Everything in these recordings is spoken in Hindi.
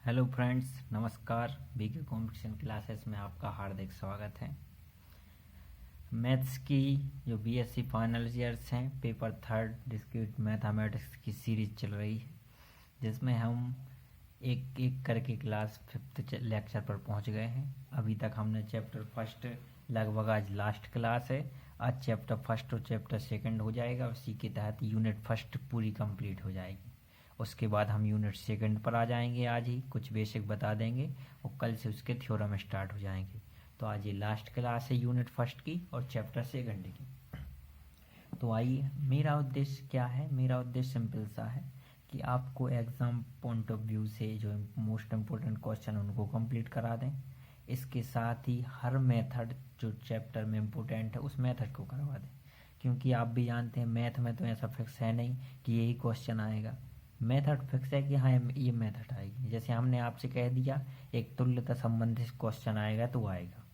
हेलो फ्रेंड्स, नमस्कार। बीके कंपटीशन क्लासेस में आपका हार्दिक स्वागत है। मैथ्स की जो बीएससी फाइनल ईयर्स हैं, पेपर थर्ड डिस्क्रीट मैथमेटिक्स की सीरीज चल रही है, जिसमें हम एक एक करके क्लास फिफ्थ लेक्चर पर पहुंच गए हैं। अभी तक हमने चैप्टर फर्स्ट लगभग आज लास्ट क्लास है। आज चैप्टर फर्स्ट और चैप्टर सेकंड हो जाएगा। उसी के तहत यूनिट फर्स्ट पूरी कंप्लीट हो जाएगी। उसके बाद हम यूनिट सेकंड पर आ जाएंगे। आज ही कुछ बेसिक बता देंगे और कल से उसके थ्योरम स्टार्ट हो जाएंगे। तो आज ये लास्ट क्लास है यूनिट फर्स्ट की और चैप्टर सेकंड की। तो आइए, मेरा उद्देश्य क्या है। मेरा उद्देश्य सिंपल सा है कि आपको एग्ज़ाम पॉइंट ऑफ व्यू से जो मोस्ट इम्पोर्टेंट क्वेश्चन उनको कंप्लीट करा दें। इसके साथ ही हर मेथड जो चैप्टर में इम्पोर्टेंट है उस मेथड को करवा दें, क्योंकि आप भी जानते हैं मैथ में तो ऐसा फिक्स है नहीं कि यही क्वेश्चन आएगा। मेथड फिक्स है कि हाँ ये मेथड आएगी। जैसे हमने आपसे कह दिया एक तुल्यता संबंधित क्वेश्चन आएगा तो आएगा।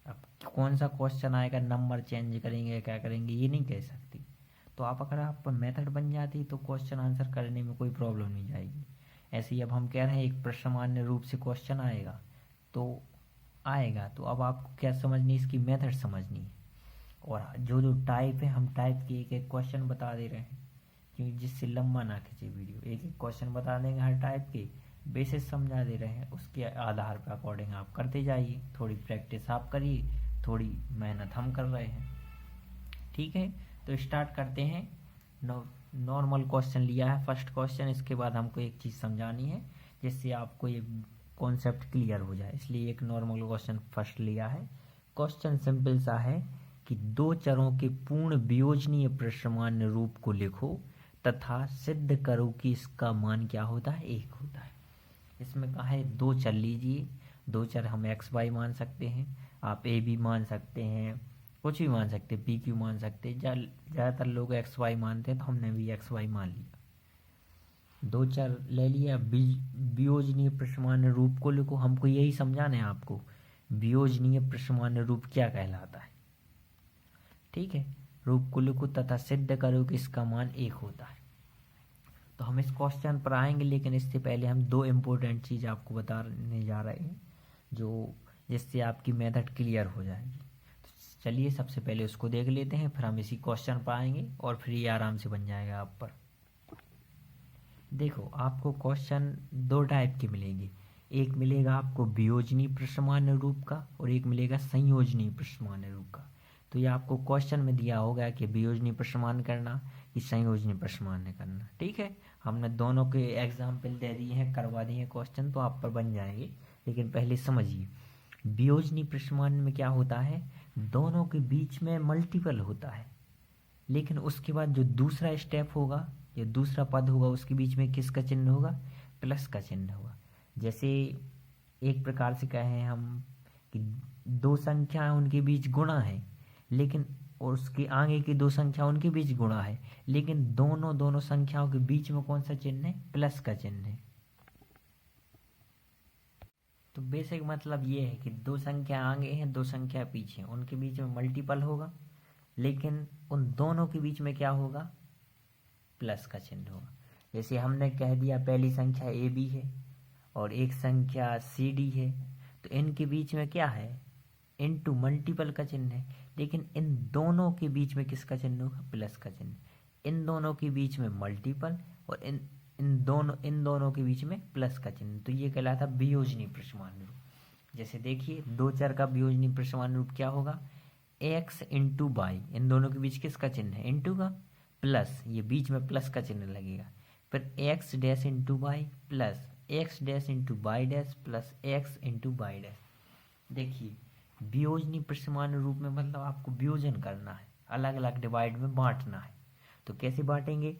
अब कौन सा क्वेश्चन आएगा, नंबर चेंज करेंगे क्या करेंगे, ये नहीं कह सकती। तो आप अगर आप मेथड बन जाती तो क्वेश्चन आंसर करने में कोई प्रॉब्लम नहीं जाएगी। ऐसे ही अब हम कह रहे हैं एक प्रश्नमान्य रूप से क्वेश्चन आएगा तो आएगा। तो अब आपको क्या समझनी, इसकी मेथड समझनी है। और जो जो टाइप है, हम टाइप के एक एक क्वेश्चन बता दे रहे हैं, क्योंकि जिससे लंबा ना खींचे वीडियो। एक एक क्वेश्चन बता देंगे, हर टाइप के बेसिस समझा दे रहे हैं। उसके आधार पर अकॉर्डिंग आप करते जाइए। थोड़ी प्रैक्टिस आप करिए, थोड़ी मेहनत हम कर रहे हैं। ठीक है, तो स्टार्ट करते हैं। नॉर्मल क्वेश्चन लिया है फर्स्ट क्वेश्चन। इसके बाद हमको एक चीज़ समझानी है जिससे आपको ये कॉन्सेप्ट क्लियर हो जाए, इसलिए एक नॉर्मल क्वेश्चन फर्स्ट लिया है। क्वेश्चन सिंपल सा है कि दो चरों के पूर्ण वियोजनीय प्रश्नमान्य रूप को लिखो तथा सिद्ध करो कि इसका मान क्या होता है, एक होता है। इसमें कहा है दो चर लीजिए। दो चर हम एक्स वाई मान सकते हैं, आप ए बी मान सकते हैं, कुछ भी मान सकते हैं, पी क्यू मान सकते हैं। ज़्यादातर लोग एक्स वाई मानते हैं तो हमने भी एक्स वाई मान लिया। दो चर ले लिया। वियोजनीय प्रश्नमान्य रूप को लिखो। हमको यही समझाना है आपको, वियोजनीय प्रश्नमान्य रूप क्या कहलाता है। ठीक है, रूप को लिखो तथा सिद्ध करो कि इसका मान एक होता है। तो हम इस क्वेश्चन पर आएंगे, लेकिन इससे पहले हम दो इम्पोर्टेंट चीज़ आपको बताने जा रहे हैं जो जिससे आपकी मेथड क्लियर हो जाएगी। तो चलिए सबसे पहले उसको देख लेते हैं, फिर हम इसी क्वेश्चन पर आएंगे और फिर ये आराम से बन जाएगा आप पर। देखो, आपको क्वेश्चन दो टाइप के मिलेंगे। एक मिलेगा आपको वियोजनीय प्रश्नमान्य रूप का और एक मिलेगा संयोजनीय प्रश्नमान्य रूप का। तो ये आपको क्वेश्चन में दिया होगा कि वियोजनीय प्रश्नमान्य करना कि संयोजनीय प्रश्नमान्य करना। ठीक है, हमने दोनों के एग्जाम्पल दे दिए हैं, करवा दिए हैं क्वेश्चन, तो आप पर बन जाएंगे। लेकिन पहले समझिए, वियोजनीय प्रश्नमान्य में क्या होता है, दोनों के बीच में मल्टीपल होता है, लेकिन उसके बाद जो दूसरा स्टेप होगा, जो दूसरा पद होगा, उसके बीच में किसका चिन्ह होगा, प्लस का चिन्ह होगा। जैसे एक प्रकार से कहें हम कि दो संख्या उनके बीच गुणा है, लेकिन और उसके आगे की दो संख्या उनके बीच गुणा है, लेकिन दोनों संख्याओं के बीच में कौन सा चिन्ह है, प्लस का चिन्ह है। तो बेसिक मतलब ये है कि दो संख्या आगे हैं, दो संख्या पीछे, उनके बीच में मल्टीपल होगा, लेकिन उन दोनों के बीच में क्या होगा, प्लस का चिन्ह होगा। जैसे हमने कह दिया पहली संख्या ए बी है और एक संख्या सी डी है, तो इनके बीच में क्या है, इनटू मल्टीपल का चिन्ह है, लेकिन इन दोनों के बीच में किसका चिन्ह होगा, प्लस का चिन्ह। इन दोनों के बीच में मल्टीपल और इन दोनों के बीच में प्लस का चिन्ह। तो ये कहलाता है वियोजनीय प्रश्नमान्य रूप। जैसे देखिए, दो चर का वियोजनीय प्रश्नमान्य रूप क्या होगा, एक्स इंटू वाई, इन दोनों के बीच किसका चिन्ह है, इंटू का, प्लस, ये बीच में प्लस का चिन्ह लगेगा। फिर x dash into y plus x dash into y dash plus x into y dash. देखिए, वियोजनीय प्रश्नमान्य रूप में मतलब आपको वियोजन करना है, अलग अलग डिवाइड में बांटना है। तो कैसे बांटेंगे,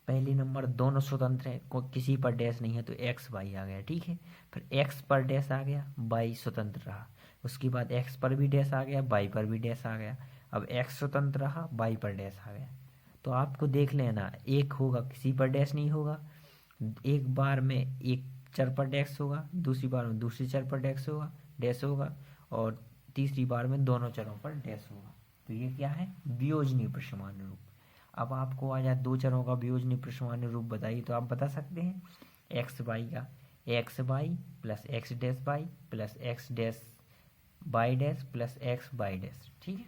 पहले नंबर दोनों स्वतंत्र है, किसी पर डैश नहीं है, तो एक्स वाई आ गया। ठीक है, फिर एक्स पर डैश आ गया, वाई स्वतंत्र रहा। उसके बाद एक्स पर भी डैश आ गया, वाई पर भी डैश आ गया। अब एक्स स्वतंत्र रहा, वाई पर डैश आ गया। तो आपको देख लेना, एक होगा किसी पर डैश नहीं होगा, एक बार में एक चर पर डैश होगा, दूसरी बार में दूसरे चर पर डैश होगा और तीसरी बार में दोनों चरों पर डैश होगा। तो ये क्या है, वियोजनीय प्रश्नमान्य रूप। अब आपको आ जाए दो चरों का वियोजनीय प्रश्नमान्य रूप बताइए, तो आप बता सकते हैं एक्स वाई का। X y plus x dash y plus x dash y dash plus x y dash. ठीक है,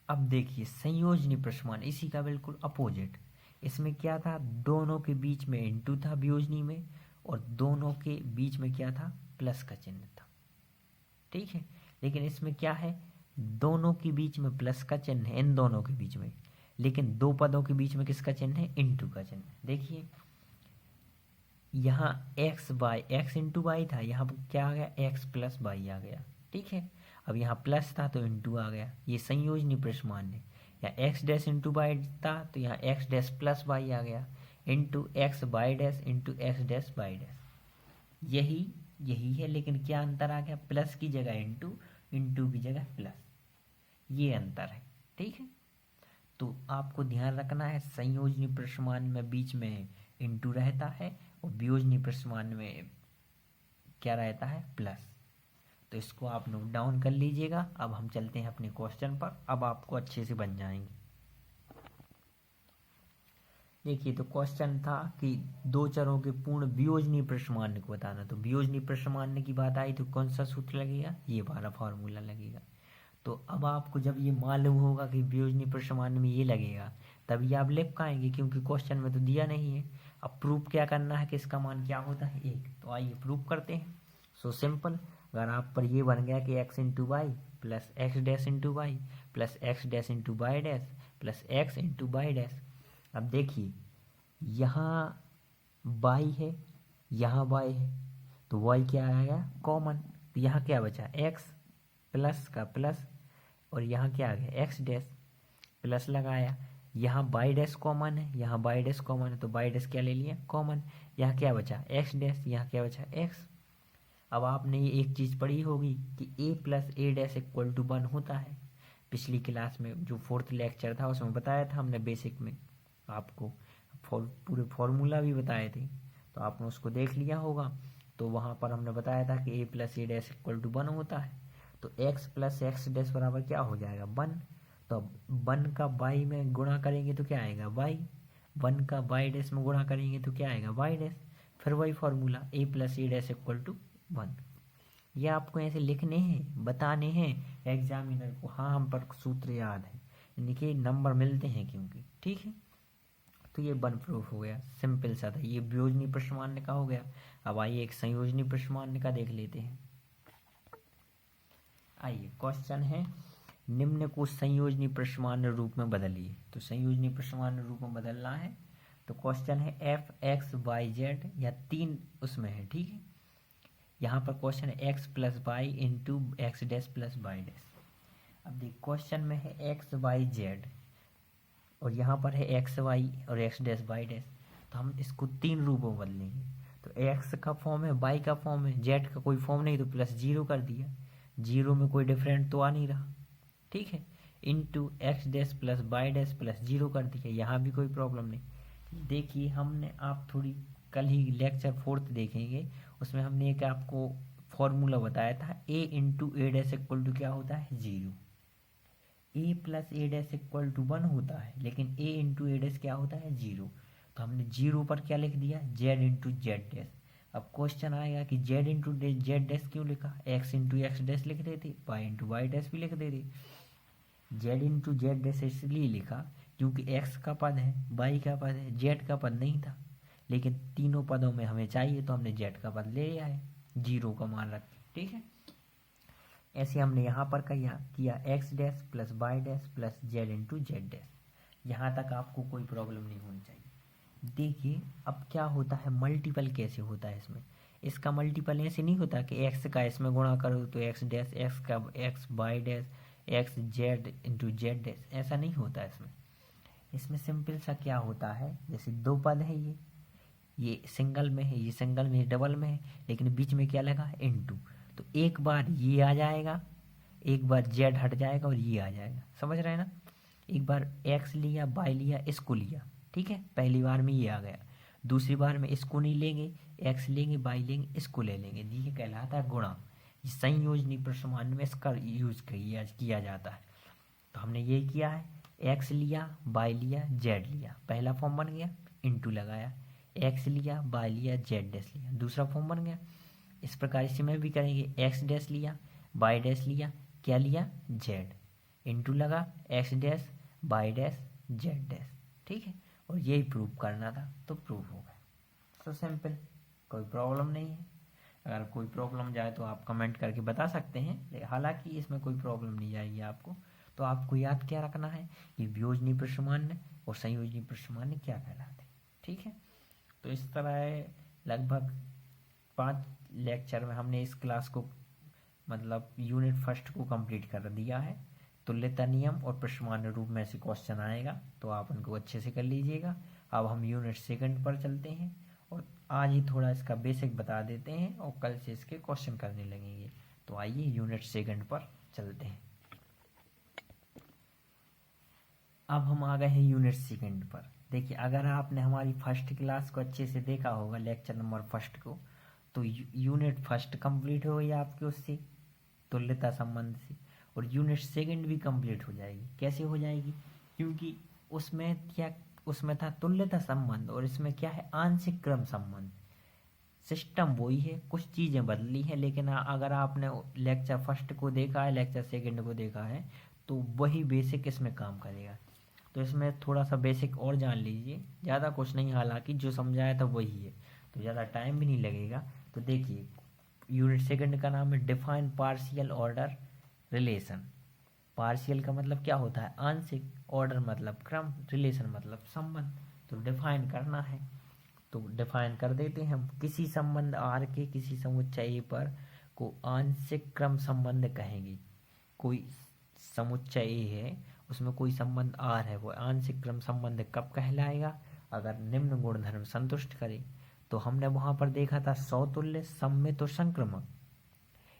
अब देखिए संयोजनी प्रसमान इसी का बिल्कुल अपोजिट। इसमें क्या था, दोनों के बीच में इंटू था वियोजनी में, और दोनों के बीच में क्या था, प्लस का चिन्ह था। ठीक है, लेकिन इसमें क्या है, दोनों के बीच में प्लस का चिन्ह है, इन दोनों के बीच में, लेकिन दो पदों के बीच में किसका चिन्ह है, इंटू का चिन्ह। देखिए यहाँ x by x into y था, यहाँ पर क्या आ गया, एक्स प्लस वाई आ गया। ठीक है, अब यहाँ प्लस था तो इंटू आ गया, ये संयोजनी प्रसमान्य। या एक्स डैश इंटू वाई था तो यहाँ एक्स डैश प्लस वाई आ गया, into x y dash into x dash y dash. यही यही है, लेकिन क्या अंतर आ गया, प्लस की जगह इंटू, इंटू की जगह प्लस, ये अंतर है। ठीक है, तो आपको ध्यान रखना है संयोजनी प्रसमान्य में बीच में इंटू रहता है और वियोजनी प्रसमान्य में क्या रहता है, प्लस। तो इसको आप नोट डाउन कर लीजिएगा। अब हम चलते हैं अपने क्वेश्चन पर, अब आपको अच्छे से बन जाएंगे। देखिए, तो क्वेश्चन था कि दो चरों के पूर्ण वियोजनी प्रसमान्य को बताना। तो वियोजनी प्रसमान्य की बात आई तो कौन सा सूत्र लगेगा, ये वाला फॉर्मूला लगेगा। तो अब आपको जब ये मालूम होगा कि वियोजनी प्रसमान्य में ये लगेगा, तभी आप लिख पाएंगे, क्योंकि क्वेश्चन में तो दिया नहीं है। अब प्रूफ क्या करना है कि इसका मान क्या होता है, एक। तो आइए प्रूफ करते हैं। सो सिंपल, अगर आप पर ये बन गया कि x into y plus x dash into y plus x dash into y dash plus x into y dash. अब देखिए यहाँ वाई है, यहाँ वाई है, तो वाई क्या आएगा, कॉमन। तो यहाँ क्या बचा, एक्स प्लस का प्लस, और यहाँ क्या आ गया, एक्स डैश प्लस लगाया। यहाँ बाई डैश कॉमन है, यहाँ बाई डैश कॉमन है, तो बाई डैश क्या ले लिया, कॉमन। यहाँ क्या बचा, एक्स डैश, यहाँ क्या बचा, एक्स। अब आपने ये एक चीज़ पढ़ी होगी कि A plus A dash equal to 1 होता है। पिछली क्लास में जो 4th लेक्चर था उसमें बताया था हमने, बेसिक में आपको पूरे फॉर्मूला भी बताए थे, तो आपने उसको देख लिया होगा। तो वहाँ पर हमने बताया था कि A plus A dash equal to 1 होता है। तो एक्स प्लस एक्स डैश बराबर क्या हो जाएगा, 1। तो अब 1 का वाई में गुणा करेंगे तो क्या आएगा, वाई। 1 का वाई डैश में गुणा करेंगे तो क्या आएगा, वाई डैश। फिर वही formula a plus A dash equal to 1। ये आपको ऐसे लिखने हैं, बताने हैं एग्जामिनर को, हाँ हम पर सूत्र याद है, यानी कि नंबर मिलते हैं क्योंकि। ठीक है, तो ये 1 प्रूफ हो गया, सिंपल सा था। ये वियोजनी प्रसमान्य का हो गया। अब आइए एक संयोजनी प्रसमान्य का देख लेते हैं। आइए क्वेश्चन है, निम्न को संयोजनी प्रसमान्य रूप में बदलिए। तो संयोजनी प्रसमान्य रूप में बदलना है, तो क्वेश्चन है एफ एक्स वाई जेड, या 3 उसमें है। ठीक है, यहाँ पर क्वेश्चन है x plus y into x dash plus y dash. अब देख क्वेश्चन में है एक्स वाई जेड, और यहाँ पर है एक्स वाई और एक्स डैश वाई डैश। तो हम इसको 3 रूपों में बदलेंगे। तो एक्स का फॉर्म है, वाई का फॉर्म है, जेड का कोई फॉर्म नहीं, तो प्लस 0 कर दिया। 0 में कोई डिफरेंट तो आ नहीं रहा। ठीक है, into x dash plus y dash plus 0 कर दिया, यहाँ भी कोई प्रॉब्लम नहीं। देखिए हमने, आप थोड़ी कल ही लेक्चर 4th देखेंगे, उसमें हमने एक आपको फॉर्मूला बताया था, A into A dash equal to क्या होता है, 0। A plus A dash equal to 1 होता है, लेकिन ए इंटू ए डैश क्या होता है, 0। तो हमने 0 पर क्या लिख दिया, जेड इंटू जेड डैश। अब क्वेश्चन आएगा कि जेड इंटू जेड डैश क्यों लिखा, एक्स इंटू एक्स डैश लिख देते, वाई इंटू वाई डैश भी लिख देते। जेड इंटू जेड डैश इसलिए लिखा क्योंकि एक्स का पद है, वाई का पद है, जेड का पद नहीं था, लेकिन तीनों पदों में हमें चाहिए तो हमने जेड का पद ले लिया है, 0 का मान रख के। ठीक है, ऐसे हमने यहाँ पर किया x dash plus y dash plus z into z dash. यहाँ तक आपको कोई प्रॉब्लम नहीं होनी चाहिए। देखिए अब क्या होता है, मल्टीपल कैसे होता है इसमें। इसका मल्टीपल ऐसे नहीं होता कि एक्स का इसमें गुणा करो तो एक्स डैश, एक्स का x y dash, x z into z dash, ऐसा नहीं होता इसमें। इसमें सिंपल सा क्या होता है, जैसे 2 पद है, ये सिंगल में है, ये सिंगल में है, डबल में है, लेकिन बीच में क्या लगा है, इंटू। तो एक बार ये आ जाएगा, एक बार जेड हट जाएगा और ये आ जाएगा, समझ रहे हैं ना। एक बार एक्स लिया, वाई लिया, इसको लिया, ठीक है, पहली बार में ये आ गया। दूसरी बार में इसको नहीं लेंगे, एक्स लेंगे, वाई लेंगे, इसको ले लेंगे, ये कहलाता है गुणा। ये संयोजनी प्रसमान्य में इसका यूज किया जाता है। तो हमने ये किया है, एक्स लिया, वाई लिया, जेड लिया, पहला फॉर्म बन गया, इंटू लगाया, एक्स लिया, वाई लिया, जेड डैश लिया, दूसरा फॉर्म बन गया। इस प्रकार इसी में भी करेंगे, एक्स डैश लिया, वाई डैश लिया, क्या लिया, जेड, इंटू लगा x dash y dash z dash, ठीक है। और यही प्रूव करना था, तो प्रूव हो गया। सो सिंपल, कोई प्रॉब्लम नहीं है। अगर कोई प्रॉब्लम जाए तो आप कमेंट करके बता सकते हैं, हालांकि इसमें कोई प्रॉब्लम नहीं जाएगी आपको। तो आपको याद क्या रखना है कि वियोजनी प्रश्नमान्य और संयोजनी प्रश्नमान्य क्या कहलाते हैं, ठीक है। तो इस तरह लगभग 5 लेक्चर में हमने इस क्लास को मतलब यूनिट फर्स्ट को कंप्लीट कर दिया है। तुल्यता नियम और प्रश्नमान्य रूप में से क्वेश्चन आएगा, तो आप उनको अच्छे से कर लीजिएगा। अब हम यूनिट सेकंड पर चलते हैं और आज ही थोड़ा इसका बेसिक बता देते हैं और कल से इसके क्वेश्चन करने लगेंगे। तो आइए यूनिट सेकंड पर चलते हैं। अब हम आ गए हैं यूनिट सेकंड पर। देखिए, अगर आपने हमारी फर्स्ट क्लास को अच्छे से देखा होगा, लेक्चर नंबर फर्स्ट को, तो यूनिट फर्स्ट कंप्लीट हो गई आपकी उससे, तुल्यता संबंध से, और यूनिट सेकंड भी कंप्लीट हो जाएगी। कैसे हो जाएगी? क्योंकि उसमें था तुल्यता संबंध और इसमें क्या है, आंशिक क्रम संबंध। सिस्टम वही है, कुछ चीज़ें बदली हैं, लेकिन अगर आपने लेक्चर फर्स्ट को देखा है, लेक्चर सेकंड को देखा है, तो वही बेसिक इसमें काम करेगा। तो इसमें थोड़ा सा बेसिक और जान लीजिए, ज़्यादा कुछ नहीं, हालांकि जो समझाया था वही है, तो ज़्यादा टाइम भी नहीं लगेगा। तो देखिए, यूनिट सेकंड का नाम है define partial order relation. Partial का मतलब क्या होता है, आंशिक, ऑर्डर मतलब क्रम, रिलेशन मतलब संबंध। तो डिफाइन करना है, तो डिफाइन कर देते हैं हम। किसी संबंध आर के किसी समुच्चय पर को आंशिक क्रम संबंध कहेंगे। कोई समुच्चय है, उसमें कोई संबंध आर है, वो आंशिक क्रम संबंध कब कहलाएगा? अगर निम्न गुणधर्म संतुष्ट करे। तो हमने वहां पर देखा था सौतुल्य, सम्मित और संक्रमक।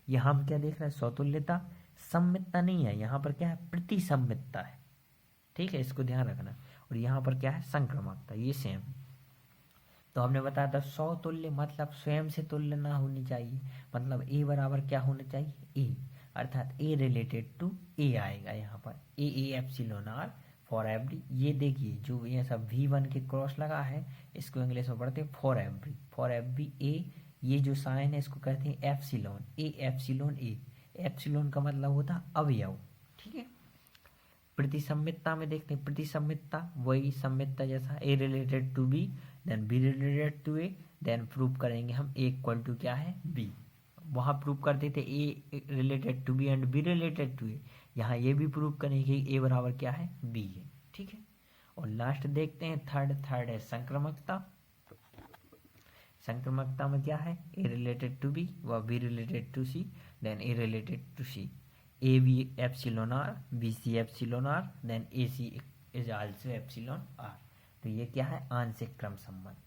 यहाँ हम क्या देख रहे हैं, सौतुल्यता, सम्मितता नहीं है, यहाँ पर क्या है, प्रतिसम्मितता है, ठीक है, इसको ध्यान रखना। और यहाँ पर क्या है, संक्रमकता, ये सेम। तो हमने बताया था सौतुल्य मतलब स्वयं से तुल्य ना होनी चाहिए, मतलब ए बराबर क्या होना चाहिए, ए, अर्थात ए रिलेटेड टू ए आएगा यहाँ पर, a epsilon r for every. ये देखिए, जो ये सब V1 के क्रॉस लगा है, इसको इंग्लिश में पढ़ते हैं फॉर एवरी। फॉर एवरी ए, ये जो साइन है इसको कहते हैं epsilon, A epsilon A. Epsilon का मतलब होता है अवयव, ठीक है। प्रतिसम्मितता में देखते हैं, प्रतिसम्मितता वही सम्मितता जैसा, A related to B then B related to A, then prove करेंगे हम ए इक्वल टू क्या है, बी। वहाँ प्रूव करते थे A related to B and B related to A, यहाँ ये भी प्रूव करेंगे ए बराबर क्या है, बी है, ठीक है। और लास्ट देखते हैं थर्ड है संक्रमकता। संक्रमकता में क्या है, ए रिलेटेड टू बी व b related to c, then a related to c, a b epsilon r, b c epsilon r, then a c is also epsilon r. तो ये क्या है, आंशिक क्रम संबंध।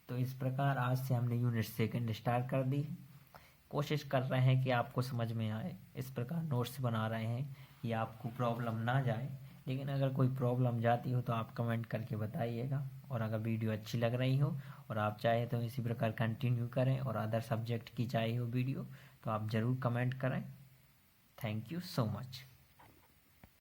तो इस प्रकार आज से हमने यूनिट सेकंड स्टार्ट कर दी। कोशिश कर रहे हैं कि आपको समझ में आए, इस प्रकार नोट्स बना रहे हैं कि आपको प्रॉब्लम ना जाए। लेकिन अगर कोई प्रॉब्लम जाती हो तो आप कमेंट करके बताइएगा। और अगर वीडियो अच्छी लग रही हो और आप चाहें तो इसी प्रकार कंटिन्यू करें और अदर सब्जेक्ट की चाहिए हो वीडियो, तो आप ज़रूर कमेंट करें। Thank you so much.